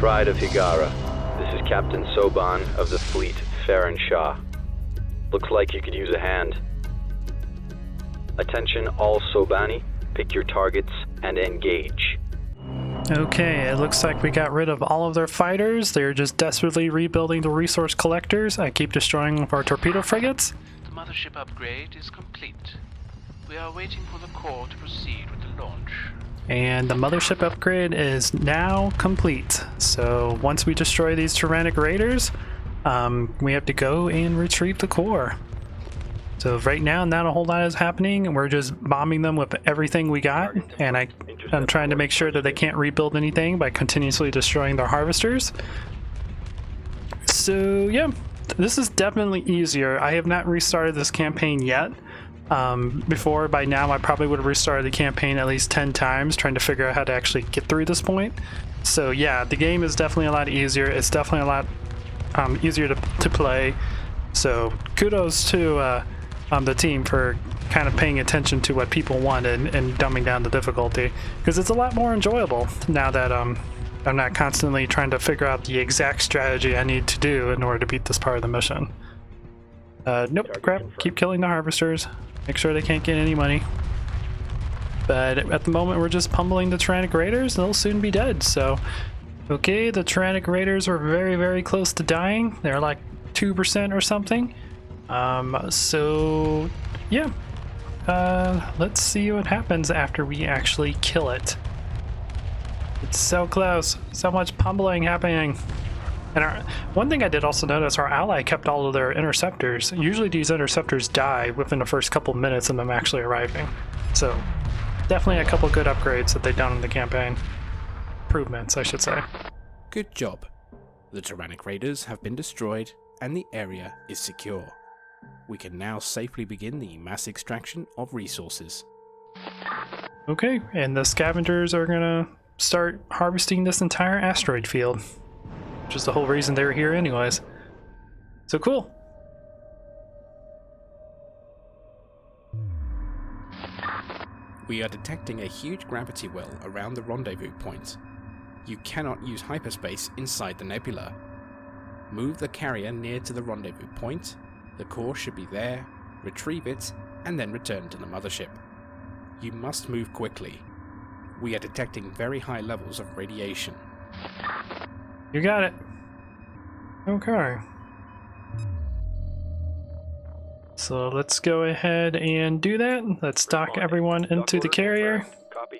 Pride of Higara. This is Captain Soban of the fleet, Farron Shah. Looks like you could use a hand. Attention all Sobani, pick your targets and engage. Okay, it looks like we got rid of all of their fighters. They're just desperately rebuilding the resource collectors. I keep destroying our torpedo frigates. The mothership upgrade is complete. We are waiting for the core to proceed with the launch. And the mothership upgrade is now complete. So once we destroy these Turanic raiders, we have to go and retrieve the core. So right now, not a whole lot is happening. We're just bombing them with everything we got. And I'm trying to make sure that they can't rebuild anything by continuously destroying their harvesters. So yeah, this is definitely easier. I have not restarted this campaign yet. Before, by now, I probably would have restarted the campaign at least 10 times trying to figure out how to actually get through this point. So yeah, the game is definitely a lot easier. It's definitely a lot easier to play. So kudos to the team for kind of paying attention to what people wanted and dumbing down the difficulty, because it's a lot more enjoyable now that I'm not constantly trying to figure out the exact strategy I need to do in order to beat this part of the mission. Nope, crap, keep killing the harvesters. Make sure they can't get any money. But at the moment, we're just pummeling the Turanic raiders. They'll soon be dead, so... Okay, the Turanic raiders are very, very close to dying. They're like 2% or something. So... yeah. Let's see what happens after we actually kill it. It's so close. So much pummeling happening. And one thing I did also notice, our ally kept all of their interceptors. Usually these interceptors die within the first couple minutes of them actually arriving. So definitely a couple good upgrades that they've done in the campaign. Improvements, I should say. Good job. The Turanic raiders have been destroyed and the area is secure. We can now safely begin the mass extraction of resources. Okay, and the scavengers are gonna start harvesting this entire asteroid field. Which is the whole reason they were here anyways. So cool. We are detecting a huge gravity well around the rendezvous point. You cannot use hyperspace inside the nebula. Move the carrier near to the rendezvous point. The core should be there, retrieve it, and then return to the mothership. You must move quickly. We are detecting very high levels of radiation. You got it. Okay. So let's go ahead and do that. Let's dock everyone into the carrier. Copy.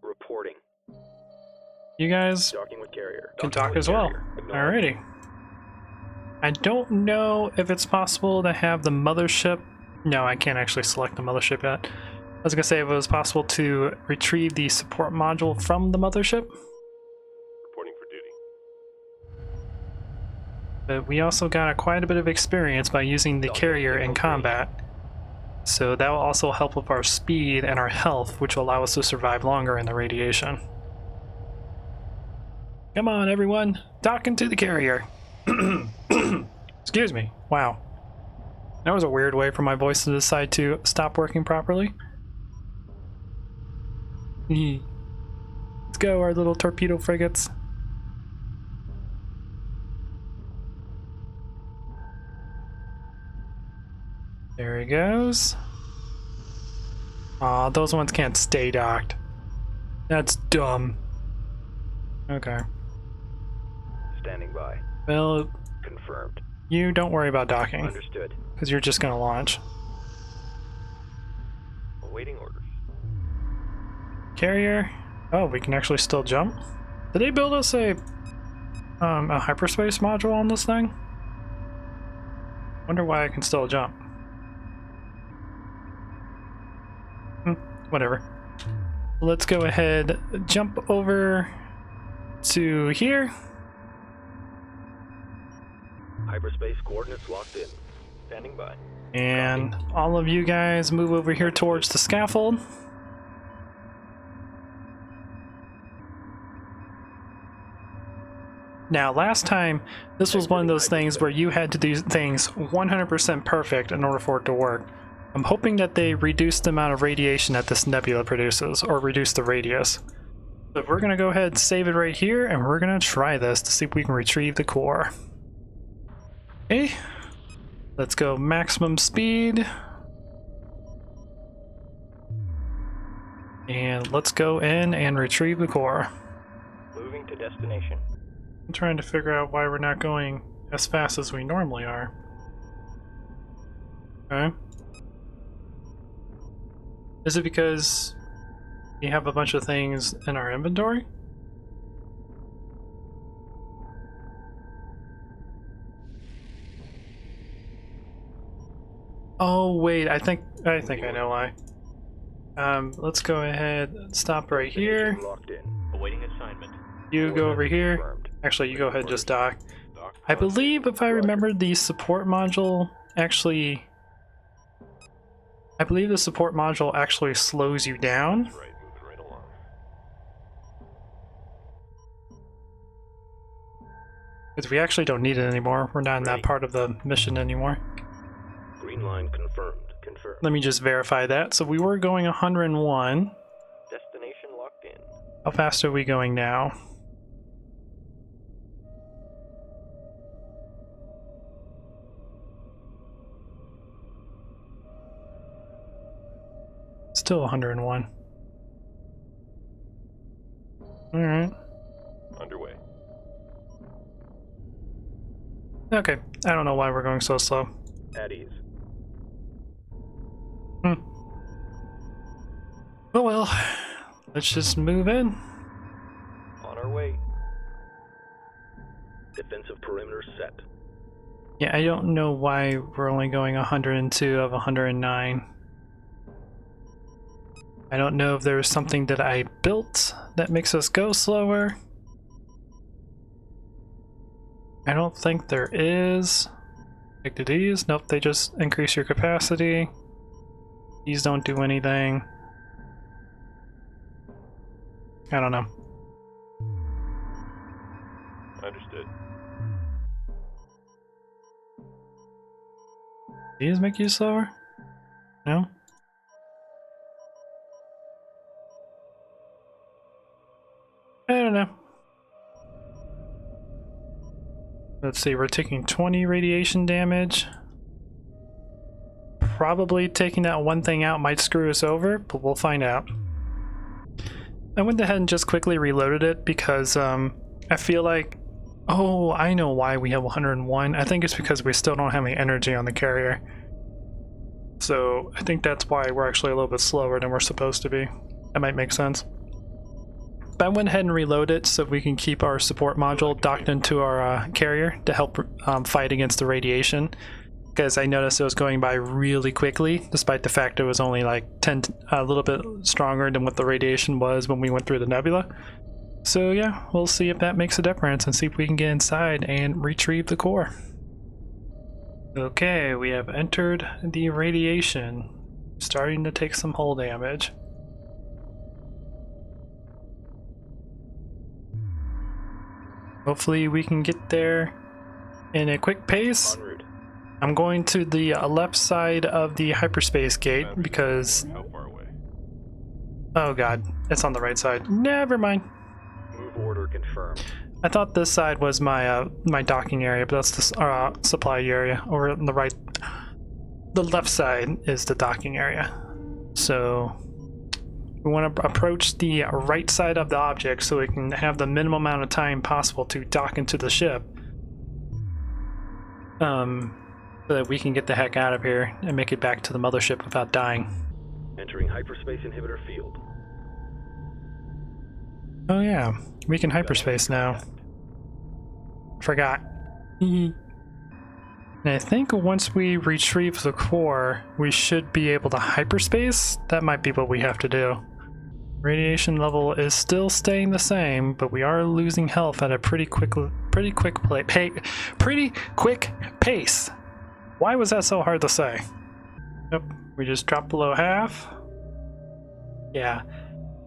Reporting. You guys Docking with carrier. can talk as well. Alrighty. I don't know if it's possible to have the mothership. No, I can't actually select the mothership yet. I was gonna say if it was possible to retrieve the support module from the mothership. Reporting for duty. But we also got quite a bit of experience by using the carrier in combat. So that will also help with our speed and our health, which will allow us to survive longer in the radiation. Come on everyone, dock into the carrier. Excuse me, wow. That was a weird way for my voice to decide to stop working properly. Let's go, our little torpedo frigates. There he goes. Aw, those ones can't stay docked. That's dumb. Okay. Standing by. Well, Confirmed. you don't worry about docking, Understood. because you're just gonna launch. Awaiting orders. Carrier. Oh, we can actually still jump. Did they build us a hyperspace module on this thing? Wonder why I can still jump. Whatever. Let's go ahead, jump over to here. Hyperspace coordinates locked in. Standing by. And all of you guys move over here towards the scaffold. Now, last time, this was one of those things where you had to do things 100% perfect in order for it to work. I'm hoping that they reduce the amount of radiation that this nebula produces, or reduce the radius. So we're gonna go ahead and save it right here, and we're gonna try this to see if we can retrieve the core. Okay, let's go maximum speed. And let's go in and retrieve the core. Moving to destination. I'm trying to figure out why we're not going as fast as we normally are. Okay. Is it because we have a bunch of things in our inventory? Oh wait, I think I know why. Let's go ahead and stop right here. Locked in. Awaiting assignment. You go over here. Actually, you go ahead and just dock. I believe, if I remember, the support module actually... I believe the support module actually slows you down. Right, move right along. Because we actually don't need it anymore. We're not in that part of the mission anymore. Green line confirmed. Let me just verify that. So we were going 101. Destination locked in. How fast are we going now? Still 101. Alright. Underway. Okay. I don't know why we're going so slow. At ease. Oh well. Let's just move in. On our way. Defensive perimeter set. Yeah, I don't know why we're only going 102 of 109. I don't know if there's something that I built that makes us go slower. I don't think there is. Like to these? Nope, they just increase your capacity. These don't do anything. I don't know. Understood. These make you slower? No? I don't know. Let's see, we're taking 20 radiation damage. Probably taking that one thing out might screw us over, but we'll find out. I went ahead and just quickly reloaded it because I feel like, oh, I know why we have 101. I think it's because we still don't have any energy on the carrier. So I think that's why we're actually a little bit slower than we're supposed to be. That might make sense. But I went ahead and reloaded it so we can keep our support module docked into our carrier to help fight against the radiation. Because I noticed it was going by really quickly, despite the fact it was only like a little bit stronger than what the radiation was when we went through the nebula. So yeah, we'll see if that makes a difference and see if we can get inside and retrieve the core. Okay, we have entered the radiation, starting to take some hull damage. Hopefully we can get there in a quick pace. I'm going to the left side of the hyperspace gate because... How far away? Oh god, it's on the right side. Never mind. Move order confirmed. I thought this side was my my docking area, but that's the supply area. Over on the right, the left side is the docking area. So we want to approach the right side of the object so we can have the minimum amount of time possible to dock into the ship. So that we can get the heck out of here and make it back to the mothership without dying. Entering hyperspace inhibitor field. Oh yeah, we can hyperspace now. Forgot. And I think once we retrieve the core, we should be able to hyperspace. That might be what we have to do. Radiation level is still staying the same, but we are losing health at a pretty quick pace. Why was that so hard to say? Yep, we just dropped below half. Yeah,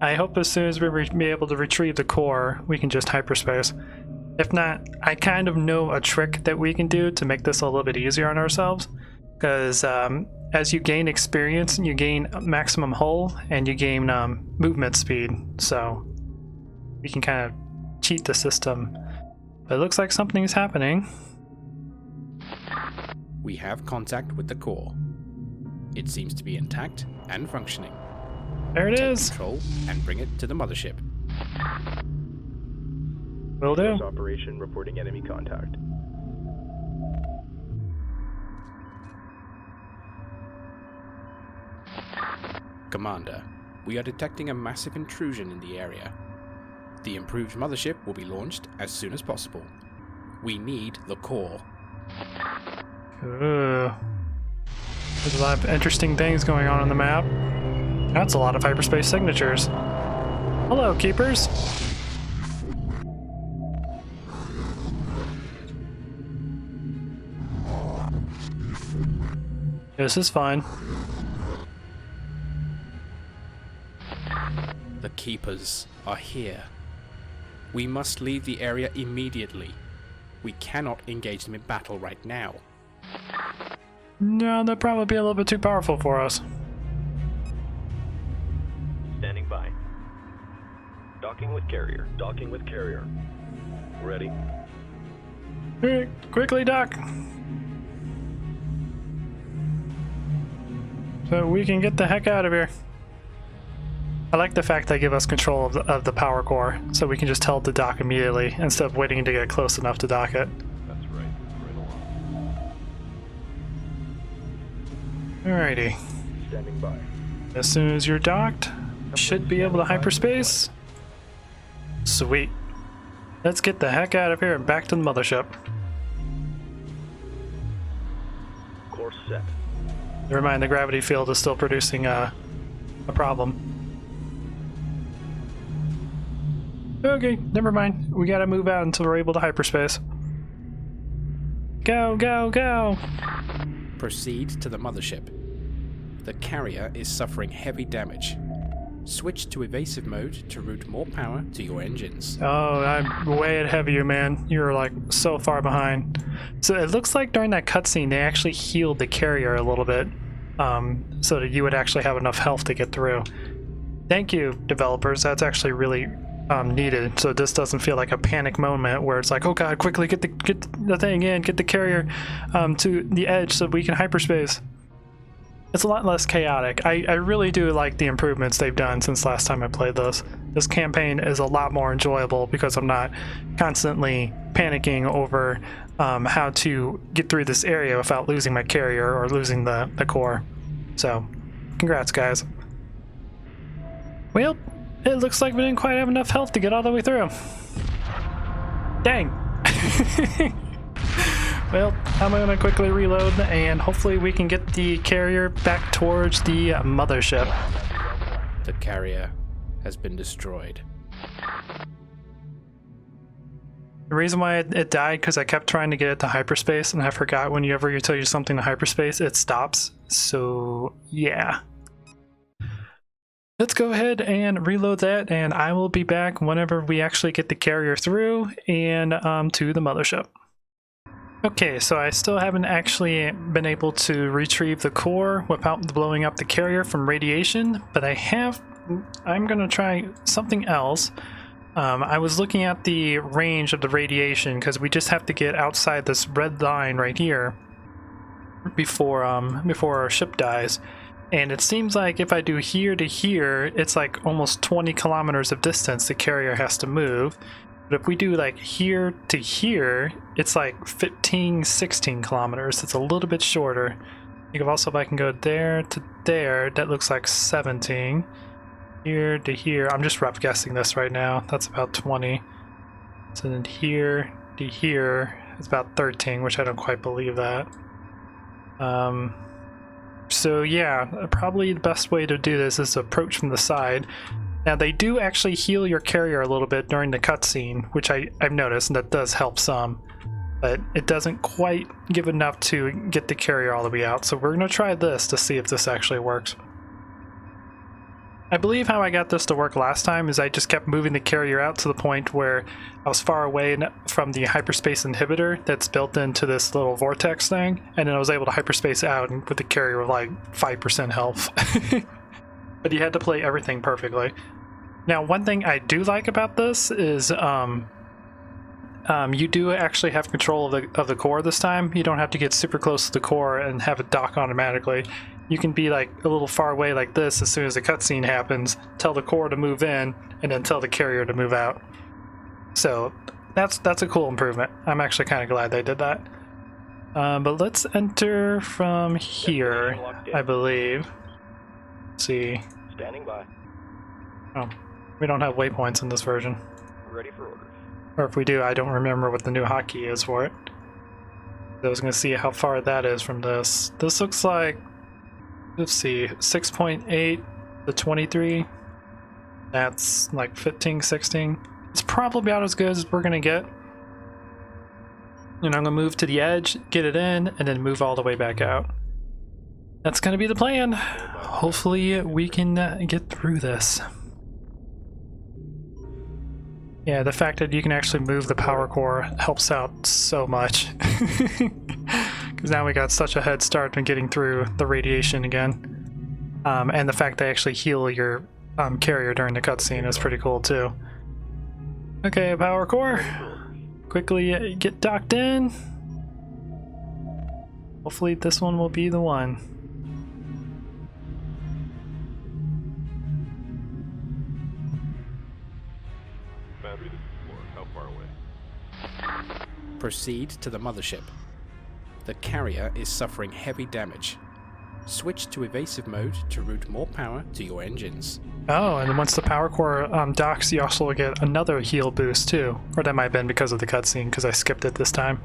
I hope as soon as we be able to retrieve the core, we can just hyperspace. If not, I kind of know a trick that we can do to make this a little bit easier on ourselves. Because as you gain experience, you gain maximum hull and you gain movement speed. So we can kind of cheat the system. But it looks like something is happening. We have contact with the core. It seems to be intact and functioning. There it Take is. control and bring it to the mothership. Will do. Operation reporting enemy contact. Commander, we are detecting a massive intrusion in the area. The improved mothership will be launched as soon as possible. We need the core. There's a lot of interesting things going on the map. That's a lot of hyperspace signatures. Hello, keepers. This is fine. The keepers are here. We must leave the area immediately. We cannot engage them in battle right now. No, they'll probably be a little bit too powerful for us. Standing by. Docking with carrier. Docking with carrier. Ready. Alright, quickly dock. So we can get the heck out of here. I like the fact they give us control of the power core, so we can just tell it to dock immediately instead of waiting to get close enough to dock it. That's right. Right along. Alrighty. Standing by. As soon as you're docked, should be able to hyperspace. Sweet. Let's get the heck out of here and back to the mothership. Course set. Never mind, the gravity field is still producing a problem. Okay, never mind. We gotta move out until we're able to hyperspace. Go, go, go! Proceed to the mothership. The carrier is suffering heavy damage. Switch to evasive mode to route more power to your engines. Oh, I'm way ahead of you, man. You're like so far behind. So it looks like during that cutscene they actually healed the carrier a little bit, so that you would actually have enough health to get through. Thank you, developers. That's actually really needed, so this doesn't feel like a panic moment where it's like, oh god, quickly get the thing in, get the carrier to the edge so we can hyperspace. It's a lot less chaotic. I really do like the improvements they've done since last time I played this. This campaign is a lot more enjoyable because I'm not constantly panicking over how to get through this area without losing my carrier or losing the core. So, congrats guys. Well, it looks like we didn't quite have enough health to get all the way through. Dang. Well, I'm gonna quickly reload and hopefully we can get the carrier back towards the mothership. The carrier has been destroyed. The reason why it died because I kept trying to get it to hyperspace and I forgot whenever you tell you something to hyperspace, it stops. So, yeah. Let's go ahead and reload that, and I will be back whenever we actually get the carrier through and to the mothership. Okay, so I still haven't actually been able to retrieve the core without blowing up the carrier from radiation, but I'm gonna try something else. I was looking at the range of the radiation because we just have to get outside this red line right here before our ship dies. And it seems like if I do here to here, it's like almost 20 kilometers of distance the carrier has to move. But if we do like here to here, it's like 15, 16 kilometers. It's a little bit shorter. You can also, if I can go there to there, that looks like 17. Here to here, I'm just rough guessing this right now. That's about 20. So then here to here is about 13, which I don't quite believe that. So yeah, probably the best way to do this is to approach from the side. Now they do actually heal your carrier a little bit during the cutscene, which I've noticed, and that does help some. But it doesn't quite give enough to get the carrier all the way out. So we're going to try this to see if this actually works. I believe how I got this to work last time is I just kept moving the carrier out to the point where I was far away from the hyperspace inhibitor that's built into this little vortex thing, and then I was able to hyperspace out and with the carrier with like 5% health. But you had to play everything perfectly. Now, one thing I do like about this is you do actually have control of the core this time. You don't have to get super close to the core and have it dock automatically. You can be like a little far away like this as soon as the cutscene happens, tell the core to move in, and then tell the carrier to move out. So that's a cool improvement. I'm actually kind of glad they did that. But let's enter from here, I believe. Let's see. Standing by. Oh, we don't have waypoints in this version. Ready for orders. Or if we do, I don't remember what the new hotkey is for it. I was going to see how far that is from this. This looks like, let's see, 6.8 to 23. That's like 15, 16. It's probably about as good as we're going to get. And I'm going to move to the edge, get it in, and then move all the way back out. That's going to be the plan. Hopefully we can get through this. Yeah, the fact that you can actually move the power core helps out so much. Because now we got such a head start on getting through the radiation again. And the fact they actually heal your carrier during the cutscene is pretty cool too. Okay, power core. Quickly get docked in. Hopefully this one will be the one. Boundary, this is floor. How far away? Proceed to the mothership. The carrier is suffering heavy damage. Switch to evasive mode to route more power to your engines. Oh, and once the power core docks, you also get another heal boost too. Or that might have been because of the cutscene, because I skipped it this time.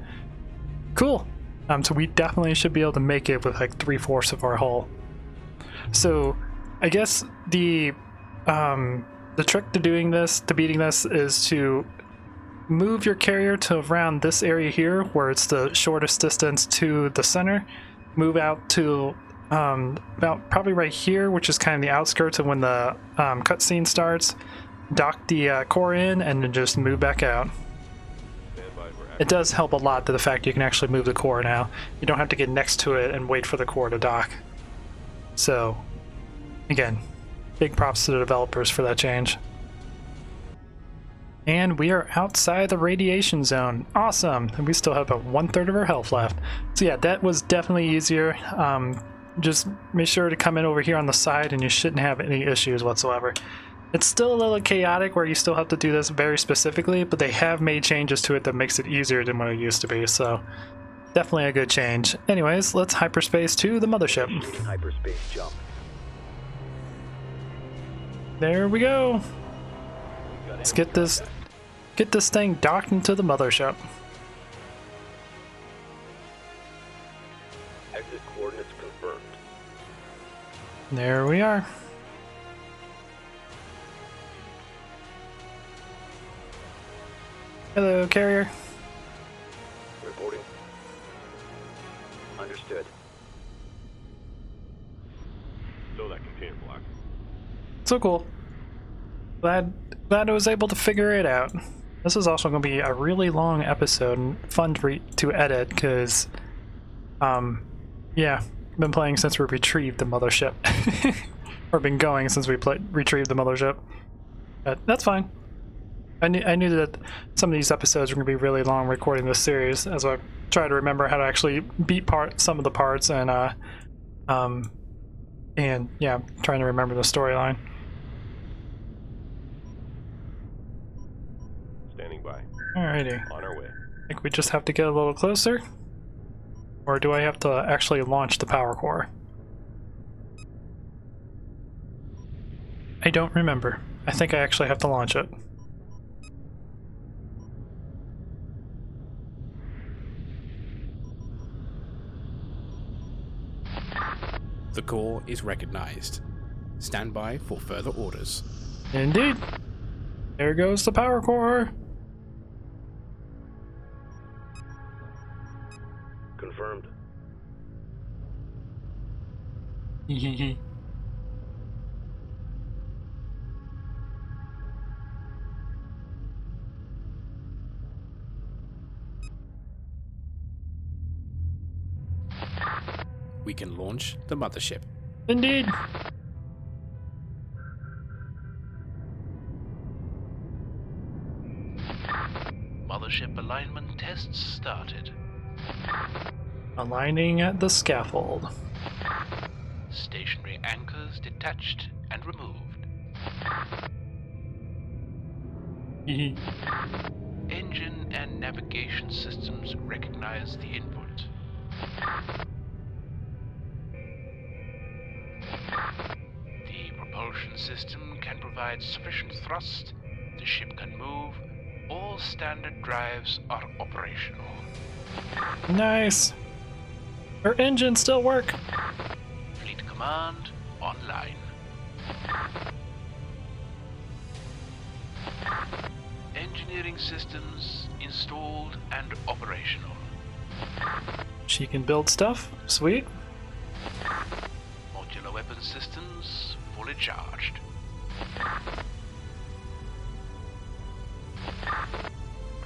Cool. So we definitely should be able to make it with like 3/4 of our hull. So I guess the trick to doing this, to beating this, is to move your carrier to around this area here, where it's the shortest distance to the center. Move out to about probably right here, which is kind of the outskirts of when the cutscene starts. Dock the core in, and then just move back out. It does help a lot to the fact you can actually move the core now. You don't have to get next to it and wait for the core to dock. So, again, big props to the developers for that change. And we are outside the radiation zone. Awesome! And we still have about 1/3 of our health left. So yeah, that was definitely easier. Just make sure to come in over here on the side and you shouldn't have any issues whatsoever. It's still a little chaotic where you still have to do this very specifically, but they have made changes to it that makes it easier than what it used to be, so definitely a good change. Anyways, let's hyperspace to the mothership. Hyperspace jump. There we go. Let's get this thing docked into the mothership. Exit coordinates confirmed. There we are. Hello, carrier. Reporting. Understood. So that container block. So cool. Glad I was able to figure it out. This is also going to be a really long episode and fun to edit because, yeah, been playing since we retrieved the mothership. Or been going since we retrieved the mothership. But that's fine. I knew that some of these episodes were going to be really long recording this series as I try to remember how to actually beat some of the parts and yeah, trying to remember the storyline. Standing by. Alrighty. On our way. I think we just have to get a little closer. Or do I have to actually launch the power core? I don't remember. I think I actually have to launch it. The core is recognized. Stand by for further orders. Indeed. There goes the power core. Confirmed. we can launch the Mothership. Indeed. Mothership alignment tests started. Aligning at the scaffold. Stationary anchors detached and removed. Engine and navigation systems recognize the input. The propulsion system can provide sufficient thrust. The ship can move. All standard drives are operational. Nice. Her engines still work. Fleet command online. Engineering systems installed and operational. She can build stuff. Sweet. Modular weapon systems fully charged.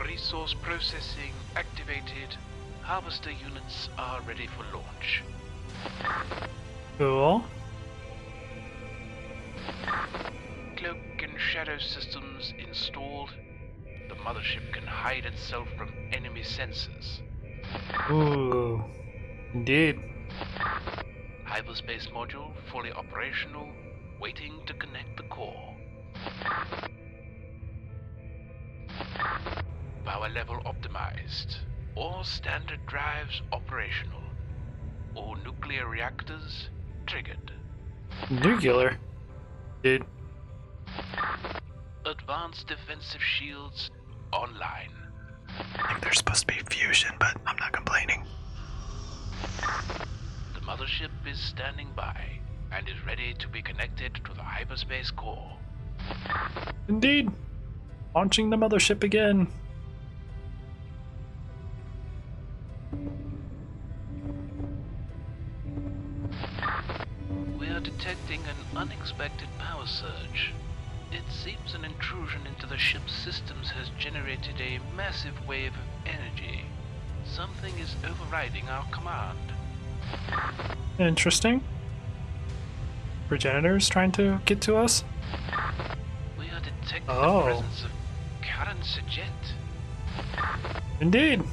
Resource processing activated. Harvester units are ready for launch. Cool. Cloak and shadow systems installed. The mothership can hide itself from enemy sensors. Ooh. Indeed. Hyperspace module fully operational, waiting to connect the core. Power level optimized. All standard drives operational. All nuclear reactors triggered. Nuclear. Dude. Advanced defensive shields online. I think there's supposed to be fusion, but I'm not complaining. The mothership is standing by and is ready to be connected to the hyperspace core. Indeed. Launching the mothership again. We are detecting an unexpected power surge. It seems an intrusion into the ship's systems has generated a massive wave of energy. Something is overriding our command. Interesting. Progenitors trying to get to us? We are detecting Oh. the presence of Karen Sajet. Indeed.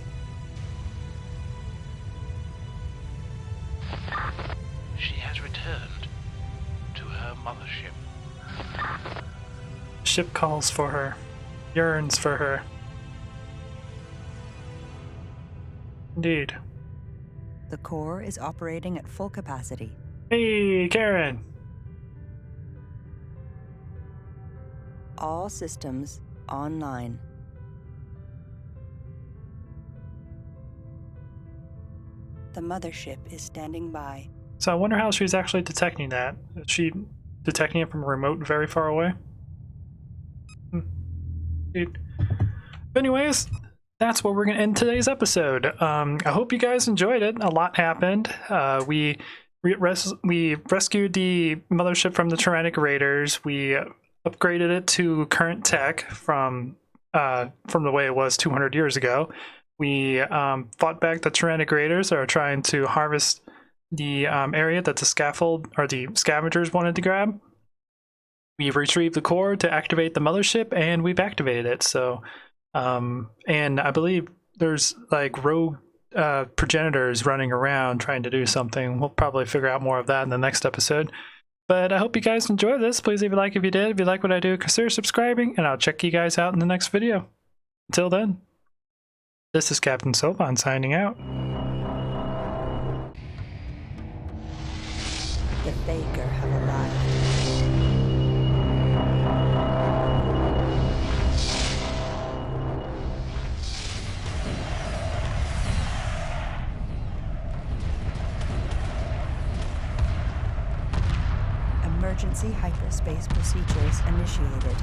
She has returned to her mothership. Ship calls for her. Yearns for her. Indeed. The core is operating at full capacity. Hey, Karen. All systems online. The mothership is standing by. So I wonder how she's actually detecting that. Is she detecting it from a remote very far away? Dude. But anyways, that's where we're going to end today's episode. I hope you guys enjoyed it. A lot happened. We rescued the mothership from the Turanic raiders. We upgraded it to current tech from the way it was 200 years ago. We fought back the Turanic raiders that are trying to harvest the area that the scaffold or the scavengers wanted to grab. We've retrieved the core to activate the mothership, and we've activated it. So, and I believe there's like rogue progenitors running around trying to do something. We'll probably figure out more of that in the next episode. But I hope you guys enjoyed this. Please leave a like if you did. If you like what I do, consider subscribing, and I'll check you guys out in the next video. Until then, this is Captain Soban signing out. The Faker have arrived. Emergency hyperspace procedures initiated.